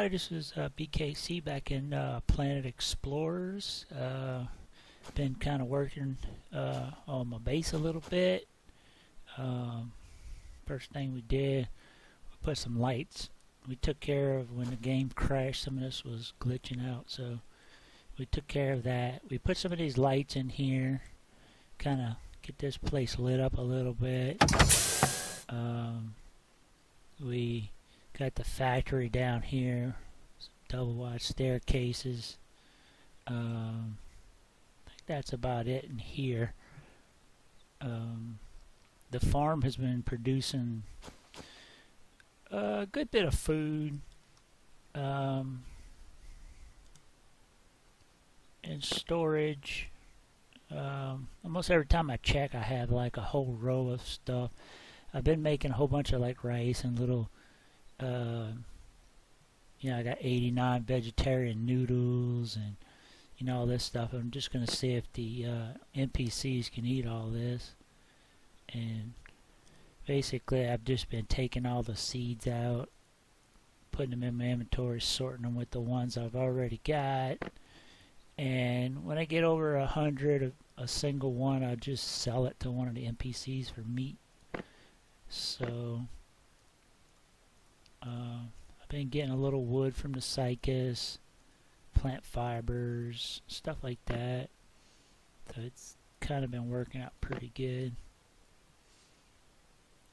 Hi, this is BKC back in Planet Explorers. Been kind of working on my base a little bit. First thing we did, we put some lights. We took care of when the game crashed. Some of this was glitching out, so we took care of that. We put some of these lights in here, kind of get this place lit up a little bit. We got the factory down here, some double wide staircases. I think that's about it in here. The farm has been producing a good bit of food and storage. Almost every time I check, I have like a whole row of stuff. I've been making a whole bunch of like rice and little you know, I got 89 vegetarian noodles and you know, all this stuff. I'm just gonna see if the NPCs can eat all this. And basically I've just been taking all the seeds out, putting them in my inventory, sorting them with the ones I've already got, and when I get over 100 a single one, I'll just sell it to one of the NPCs for meat. So I've been getting a little wood from the cycas, plant fibers, stuff like that. So it's kind of been working out pretty good.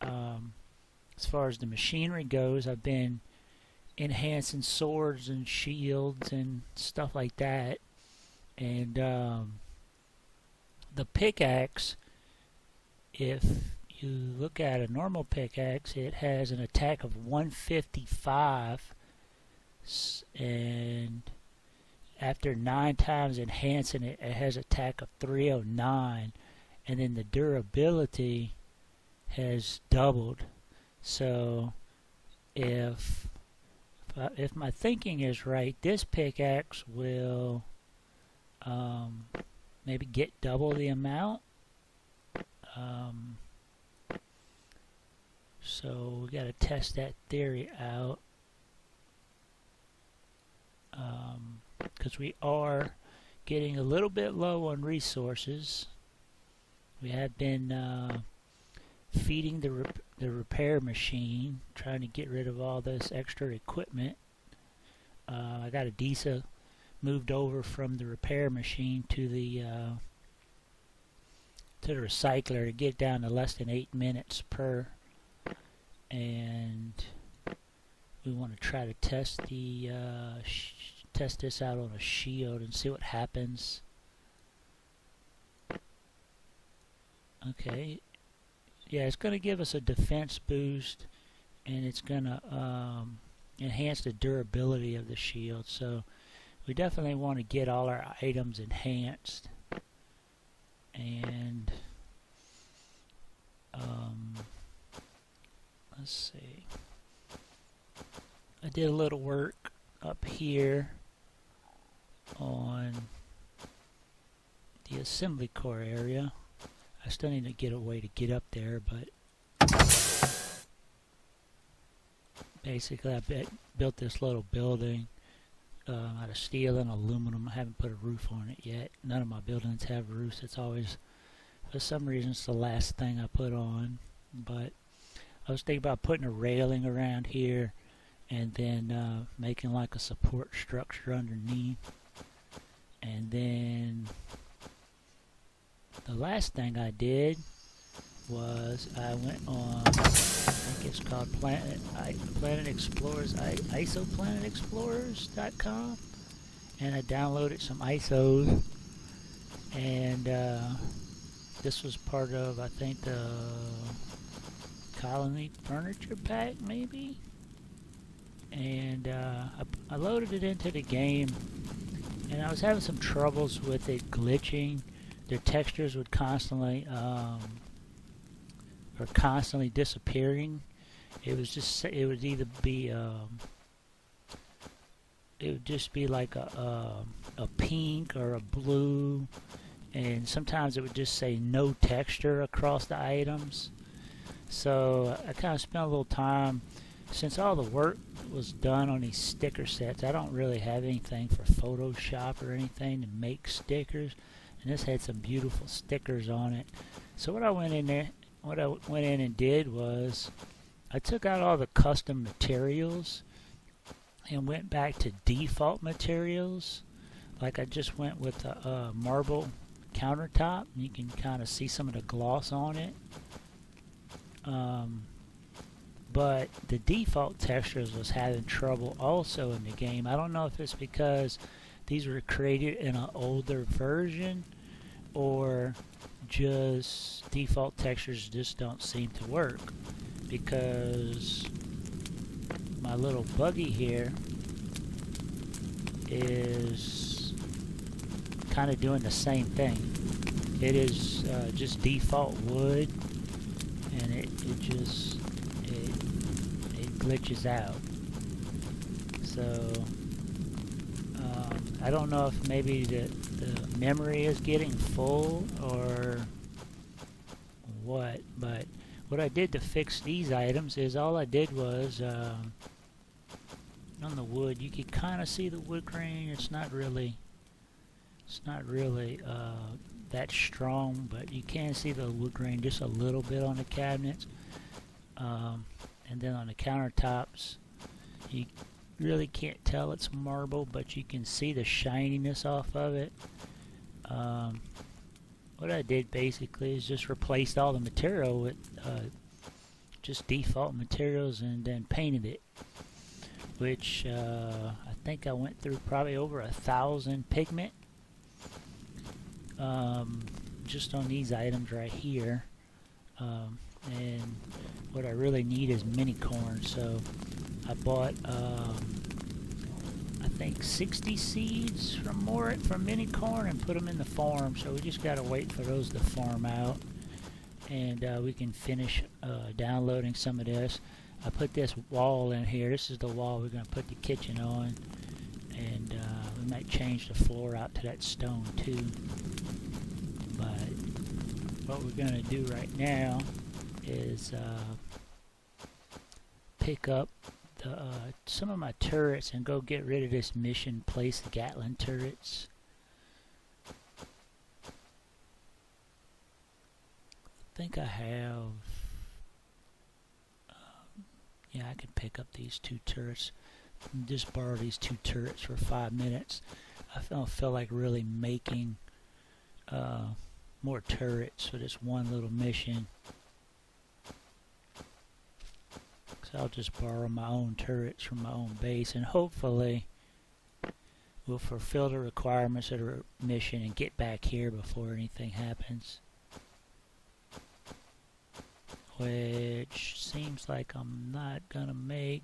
As far as the machinery goes, I've been enhancing swords and shields and stuff like that. And the pickaxe, if you look at a normal pickaxe, it has an attack of 155, and after 9 times enhancing it, it has attack of 309, and then the durability has doubled. So if my thinking is right, this pickaxe will maybe get double the amount. So we got to test that theory out, because we are getting a little bit low on resources. We have been feeding the repair machine, trying to get rid of all this extra equipment. I got a DISA moved over from the repair machine to the recycler to get down to less than 8 minutes per. And we want to try to test the test this out on a shield and see what happens. Okay, yeah, it's going to give us a defense boost, and it's going to enhance the durability of the shield. So we definitely want to get all our items enhanced. And let's see, I did a little work up here on the assembly core area. I still need to get a way to get up there, but basically I built this little building out of steel and aluminum. I haven't put a roof on it yet. None of my buildings have roofs. It's always, for some reason, it's the last thing I put on. But I was thinking about putting a railing around here and then making like a support structure underneath. And then the last thing I did was I went on, I think it's called Planet Explorers, isoplanetexplorers.com, and I downloaded some ISOs, and this was part of, I think, the Colony Furniture Pack, maybe, and I loaded it into the game, and I was having some troubles with it glitching. Their textures would constantly disappearing. It was just, it would either be it would just be like a pink or a blue, and sometimes it would just say no texture across the items. So I kind of spent a little time since all the work was done on these sticker sets, I don't really have anything for Photoshop or anything to make stickers, and this had some beautiful stickers on it. So what I went in and did was I took out all the custom materials and went back to default materials. Like I just went with a marble countertop, and you can kind of see some of the gloss on it. But the default textures was having trouble also in the game. I don't know if it's because these were created in an older version, or just default textures just don't seem to work, because my little buggy here is kind of doing the same thing. It is just default wood, and it glitches out. So I don't know if maybe the memory is getting full or what, but what I did to fix these items is all I did was on the wood, you can kind of see the wood grain. It's not really that strong, but you can see the wood grain just a little bit on the cabinets. And then on the countertops, you really can't tell it's marble, but you can see the shininess off of it. What I did basically is just replaced all the material with just default materials, and then painted it, which I think I went through probably over 1,000 pigment just on these items right here. And what I really need is mini corn, so I bought I think 60 seeds from mini corn and put them in the farm. So we just gotta wait for those to farm out, and we can finish downloading some of this. I put this wall in here. This is the wall we're gonna put the kitchen on, and we might change the floor out to that stone too. But what we're gonna do right now is pick up some of my turrets and go get rid of this mission place Gatling turrets. I think I have yeah, I can pick up these 2 turrets and just borrow these 2 turrets for 5 minutes. I don't feel like really making more turrets for this one little mission. So I'll just borrow my own turrets from my own base, and hopefully we'll fulfill the requirements of the mission and get back here before anything happens. Which seems like I'm not gonna make,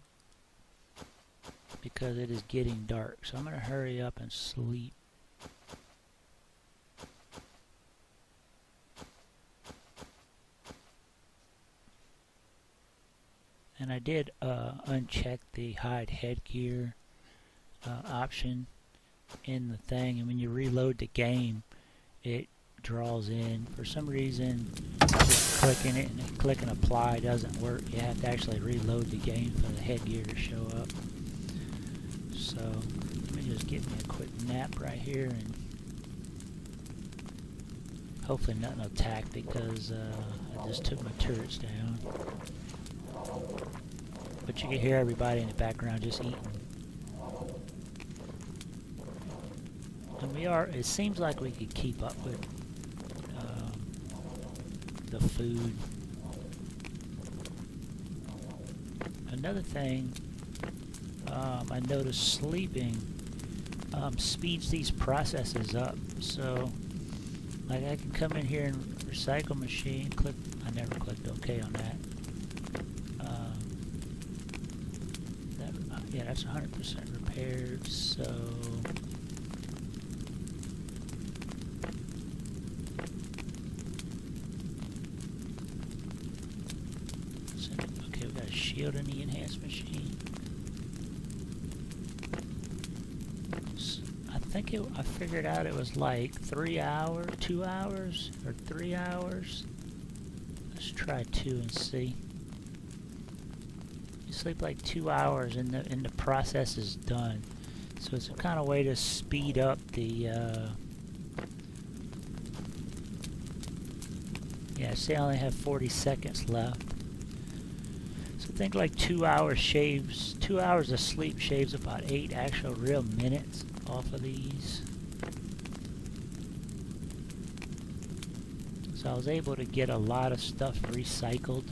because it is getting dark. So I'm gonna hurry up and sleep. And I did uncheck the hide headgear option in the thing, and when you reload the game, it draws in. For some reason, just clicking it and clicking apply doesn't work. You have to actually reload the game for the headgear to show up. So let me just get me a quick nap right here, and hopefully nothing will attack, because I just took my turrets down. But you can hear everybody in the background just eating. And it seems like we could keep up with the food. Another thing, I noticed sleeping speeds these processes up. So, like, I can come in here and recycle machine, click, I never clicked OK on that. Yeah, that's 100% repaired, so okay, we got a shield in the enhanced machine. I figured out it was like 2 hours, or 3 hours. Let's try 2 and see. You sleep like 2 hours and the process is done. So it's a kind of way to speed up the yeah, see I only have 40 seconds left. So I think like 2 hours shaves, 2 hours of sleep shaves about 8 actual real minutes off of these. So I was able to get a lot of stuff recycled.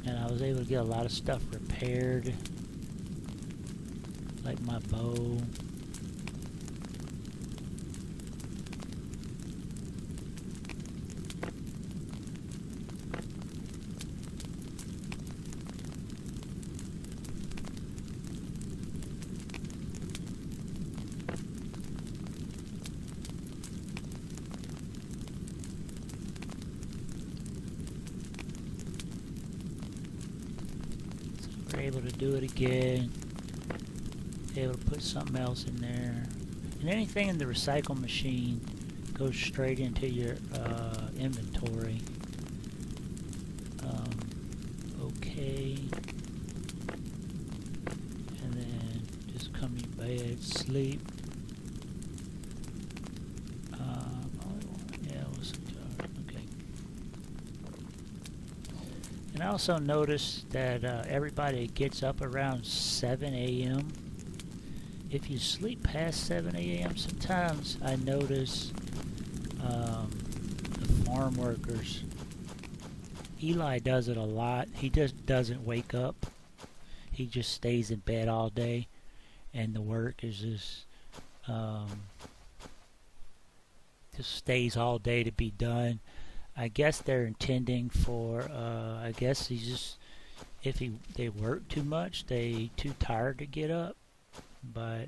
And I was able to get a lot of stuff repaired. Like my bow. Able to do it again, able to put something else in there, and anything in the recycle machine goes straight into your inventory. Okay, and then just come to bed, sleep. Yeah, okay. And I also noticed that everybody gets up around 7 a.m. If you sleep past 7 a.m. sometimes I notice the farm workers, Eli does it a lot, he just doesn't wake up. He just stays in bed all day and the work is just stays all day to be done. I guess they're intending for, I guess he's just, if they work too much, they too tired to get up. But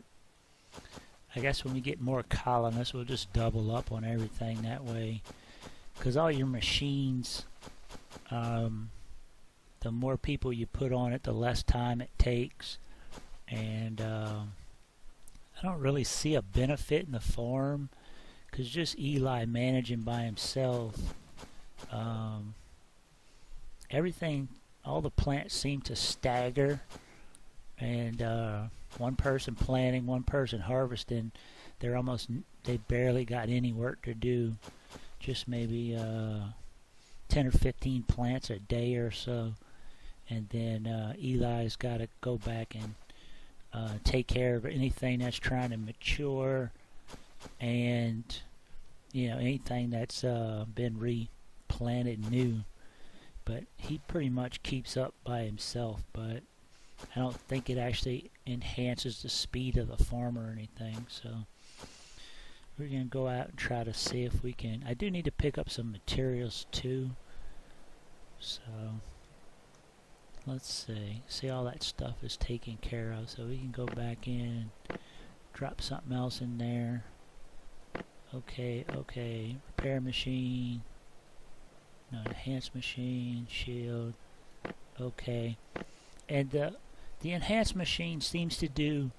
I guess when we get more colonists, we'll just double up on everything that way. Because all your machines, the more people you put on it, the less time it takes. And I don't really see a benefit in the farm, because just Eli managing by himself. Everything, all the plants seem to stagger, and one person planting, one person harvesting, they barely got any work to do. Just maybe 10 or 15 plants a day or so, and then Eli's got to go back and take care of anything that's trying to mature, and anything that's been replanted new. But he pretty much keeps up by himself, but I don't think it actually enhances the speed of the farm or anything. So we're going to go out and try to see if we can. I do need to pick up some materials too. So let's see all that stuff is taken care of, so we can go back in and drop something else in there. Okay, repair machine, no, enhanced machine, shield, okay. And the enhanced machine seems to do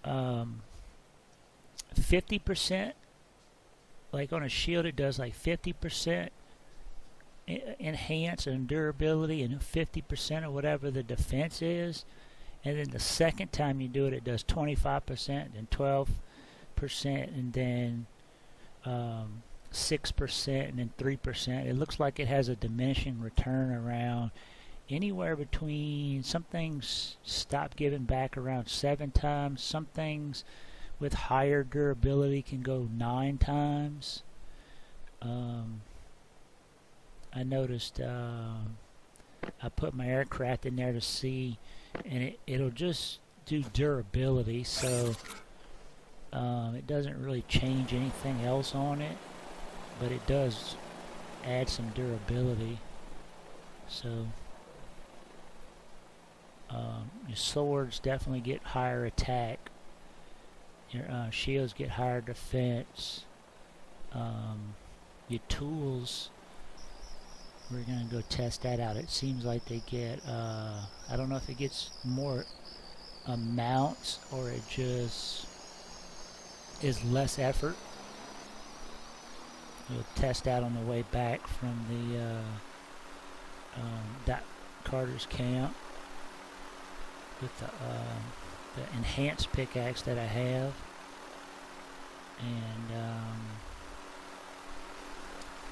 50%, like on a shield it does like 50% enhance and durability, and 50% of whatever the defense is. And then the second time you do it, it does 25%, and 12%, and then 6%, and then 3%. It looks like it has a diminishing return around anywhere between, some things stop giving back around 7 times, some things with higher durability can go 9 times. I noticed I put my aircraft in there to see, and it'll just do durability, so it doesn't really change anything else on it, but it does add some durability. So your swords definitely get higher attack, your shields get higher defense, your tools, we're gonna go test that out. It seems like they get I don't know if it gets more amounts or it just is less effort. We'll test that on the way back from the that Carter's camp with the enhanced pickaxe that I have, and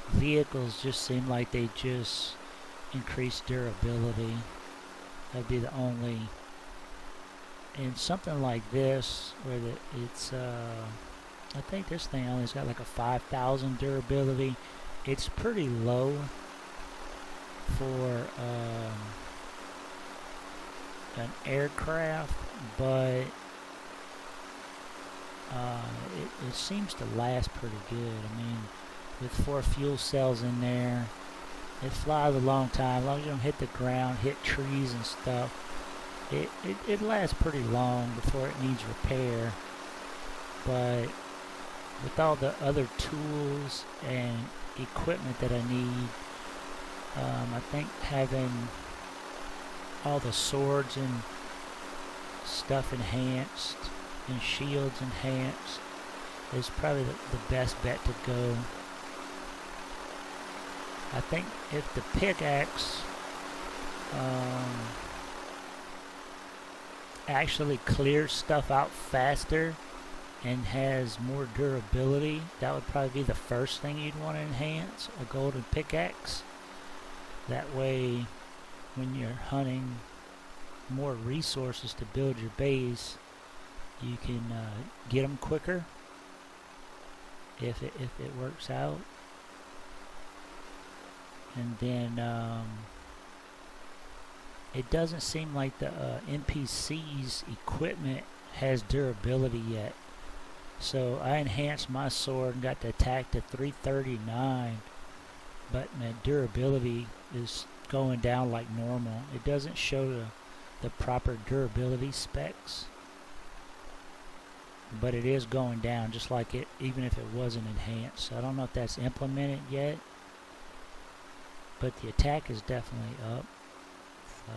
vehicles just seem like they just increase durability. That'd be the only. And something like this, where it's I think this thing only's got like a 5,000 durability. It's pretty low for an aircraft, but it seems to last pretty good. I mean, with 4 fuel cells in there, it flies a long time. As long as you don't hit the ground, hit trees and stuff, it lasts pretty long before it needs repair. But with all the other tools and equipment that I need, I think having all the swords and stuff enhanced and shields enhanced is probably the best bet to go. I think if the pickaxe actually clears stuff out faster and has more durability, that would probably be the first thing you'd want to enhance, a golden pickaxe. That way, when you're hunting more resources to build your base, you can get them quicker if it works out. And then it doesn't seem like the NPCs equipment has durability yet. So I enhanced my sword and got the attack to 339, but my durability is going down like normal. It doesn't show the proper durability specs, but it is going down just like it, even if it wasn't enhanced. So I don't know if that's implemented yet, but the attack is definitely up. So